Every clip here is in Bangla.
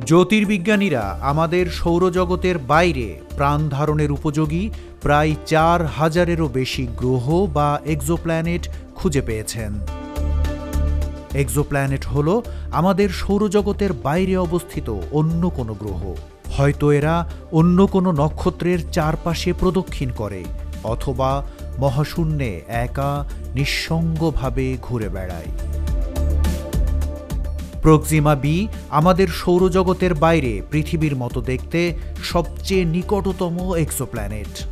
জ্যোতির্বিজ্ঞানীরা আমাদের সৌরজগতের বাইরে প্রাণ ধারণের উপযোগী প্রায় ৪,০০০-এরও বেশি গ্রহ বা এক্সোপ্ল্যানেট খুঁজে পেয়েছেন। এক্সোপ্ল্যানেট হল আমাদের সৌরজগতের বাইরে অবস্থিত অন্য কোনো গ্রহ। হয়তো এরা অন্য কোনো নক্ষত্রের চারপাশে প্রদক্ষিণ করে অথবা মহাশূন্যে একা নিঃসঙ্গভাবে ঘুরে বেড়ায়। প্রক্সিমা বি আমাদের সৌরজগতের বাইরে পৃথিবীর মতো দেখতে সবচেয়ে নিকটতম এক্সোপ্ল্যানেট।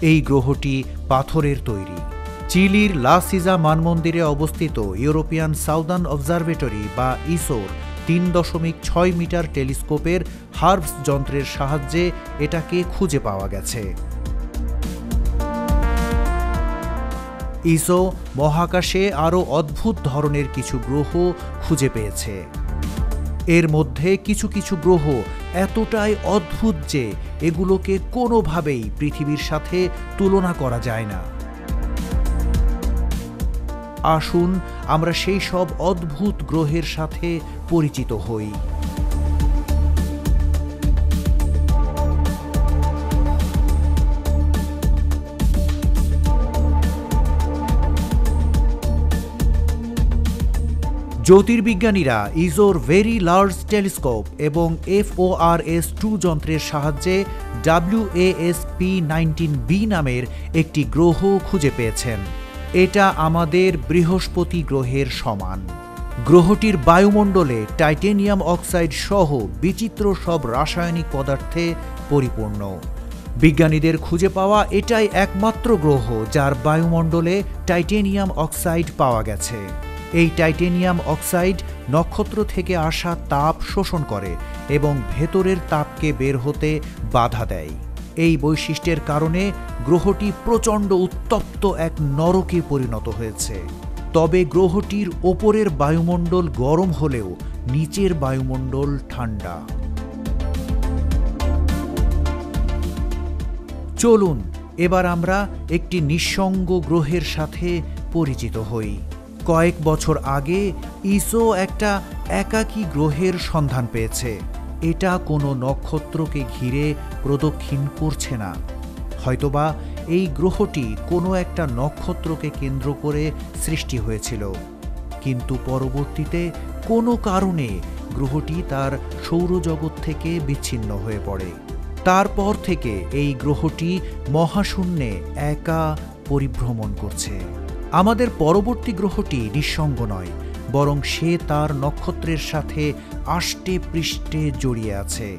এই গ্রহটি পাথরের তৈরি। চিলির লা সিজা মানমন্দিরে অবস্থিত ইউরোপিয়ান সাউদার্ন অবজারভেটরি বা ইসোর ৩.৬ মিটার টেলিস্কোপের হার্বস যন্ত্রের সাহায্যে এটাকে খুঁজে পাওয়া গেছে। ইসো মহাকাশে আরও অদ্ভুত ধরনের কিছু গ্রহ খুঁজে পেয়েছে। এর মধ্যে কিছু কিছু গ্রহ এতটাই অদ্ভুত যে এগুলোকে কোনোভাবেই পৃথিবীর সাথে তুলনা করা যায় না। আসুন আমরা সেই সব অদ্ভুত গ্রহের সাথে পরিচিত হই। জ্যোতির্বিজ্ঞানীরা ইসোর ভেরি লার্জ টেলিস্কোপ এবং FORS-2 যন্ত্রের সাহায্যে WASP-19b নামের একটি গ্রহ খুঁজে পেয়েছেন। এটা আমাদের বৃহস্পতি গ্রহের সমান। গ্রহটির বায়ুমণ্ডলে টাইটেনিয়াম অক্সাইড সহ বিচিত্র সব রাসায়নিক পদার্থে পরিপূর্ণ। বিজ্ঞানীদের খুঁজে পাওয়া এটাই একমাত্র গ্রহ যার বায়ুমণ্ডলে টাইটেনিয়াম অক্সাইড পাওয়া গেছে। এই টাইটেনিয়াম অক্সাইড নক্ষত্র থেকে আসা তাপ শোষণ করে এবং ভেতরের তাপকে বের হতে বাধা দেয়। এই বৈশিষ্ট্যের কারণে গ্রহটি প্রচণ্ড উত্তপ্ত এক নরকে পরিণত হয়েছে। তবে গ্রহটির ওপরের বায়ুমণ্ডল গরম হলেও নিচের বায়ুমণ্ডল ঠান্ডা। চলুন এবার আমরা একটি নিঃসঙ্গ গ্রহের সাথে পরিচিত হই। কয়েক বছর আগে ইসো একটা একাকী গ্রহের সন্ধান পেয়েছে। এটা কোনো নক্ষত্রকে ঘিরে প্রদক্ষিণ করছে না। হয়তোবা এই গ্রহটি কোনো একটা নক্ষত্রকে কেন্দ্র করে সৃষ্টি হয়েছিল, কিন্তু পরবর্তীতে কোনো কারণে গ্রহটি তার সৌরজগৎ থেকে বিচ্ছিন্ন হয়ে পড়ে। তারপর থেকে এই গ্রহটি মহাশূন্যে একা পরিভ্রমণ করছে। আমাদের পরবর্তী গ্রহটি নিঃসঙ্গ নয়, বরং সে তার নক্ষত্রের সাথে আষ্টে পৃষ্ঠে জড়িয়ে আছে।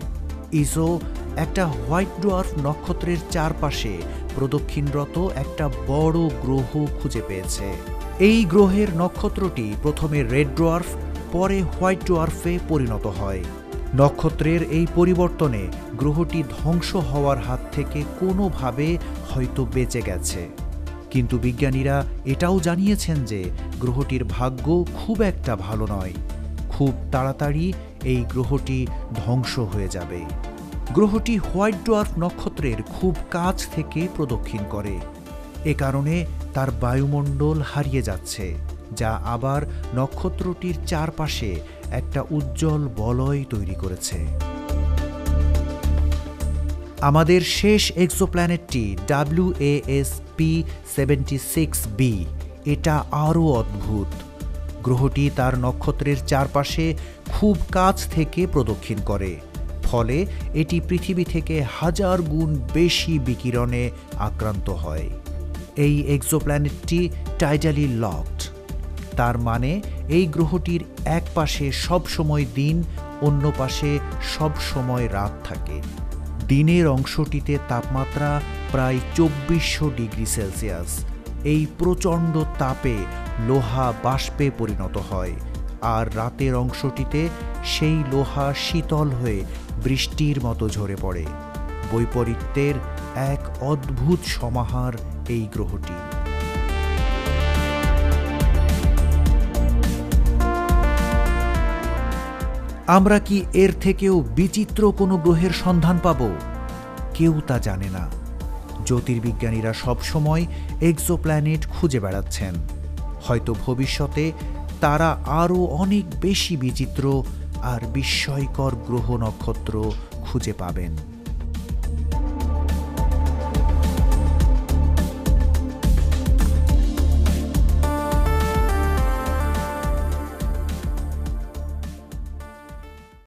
ইসো একটা হোয়াইট ডোয়ার্ফ নক্ষত্রের চারপাশে প্রদক্ষিণরত একটা বড় গ্রহ খুঁজে পেয়েছে। এই গ্রহের নক্ষত্রটি প্রথমে রেড ডোয়ার্ফ, পরে হোয়াইট ডোয়ার্ফে পরিণত হয়। নক্ষত্রের এই পরিবর্তনে গ্রহটি ধ্বংস হওয়ার হাত থেকে কোনোভাবে হয়তো বেঁচে গেছে। কিন্তু বিজ্ঞানীরা এটাও জানিয়েছেন যে গ্রহটির ভাগ্য খুব একটা ভালো নয়। খুব তাড়াতাড়ি এই গ্রহটি ধ্বংস হয়ে যাবে। গ্রহটি হোয়াইট ডোয়ার্ফ নক্ষত্রের খুব কাছ থেকে প্রদক্ষিণ করে। এ কারণে তার বায়ুমণ্ডল হারিয়ে যাচ্ছে, যা আবার নক্ষত্রটির চারপাশে একটা উজ্জ্বল বলয় তৈরি করেছে। আমাদের শেষ এক্সোপ্ল্যানেটটি WASP-76b। এটা আরও অদ্ভুত। গ্রহটি তার নক্ষত্রের চারপাশে খুব কাছ থেকে প্রদক্ষিণ করে, ফলে এটি পৃথিবী থেকে 1000 গুণ বেশি বিকিরণে আক্রান্ত হয়। এই এক্সোপ্ল্যানেটটি টাইডালি লকড। তার মানে এই গ্রহটির এক পাশে সবসময় দিন, অন্য পাশে সবসময় রাত থাকে। দিনের অংশটিতে তাপমাত্রা প্রায় 2400 ডিগ্রি সেলসিয়াস। এই প্রচণ্ড তাপে লোহা বাষ্পে পরিণত হয়, আর রাতের অংশটিতে সেই লোহা শীতল হয়ে বৃষ্টির মতো ঝরে পড়ে। বৈপরীত্যের এক অদ্ভুত সমাহার এই গ্রহটি। আমরা কি এর থেকেও বিচিত্র কোনো গ্রহের সন্ধান পাব? কেউ তা জানে না। জ্যোতির্বিজ্ঞানীরা সবসময় এক্সোপ্ল্যানেট খুঁজে বেড়াচ্ছেন। হয়তো ভবিষ্যতে তারা আরও অনেক বেশি বিচিত্র আর বিস্ময়কর গ্রহ নক্ষত্র খুঁজে পাবেন।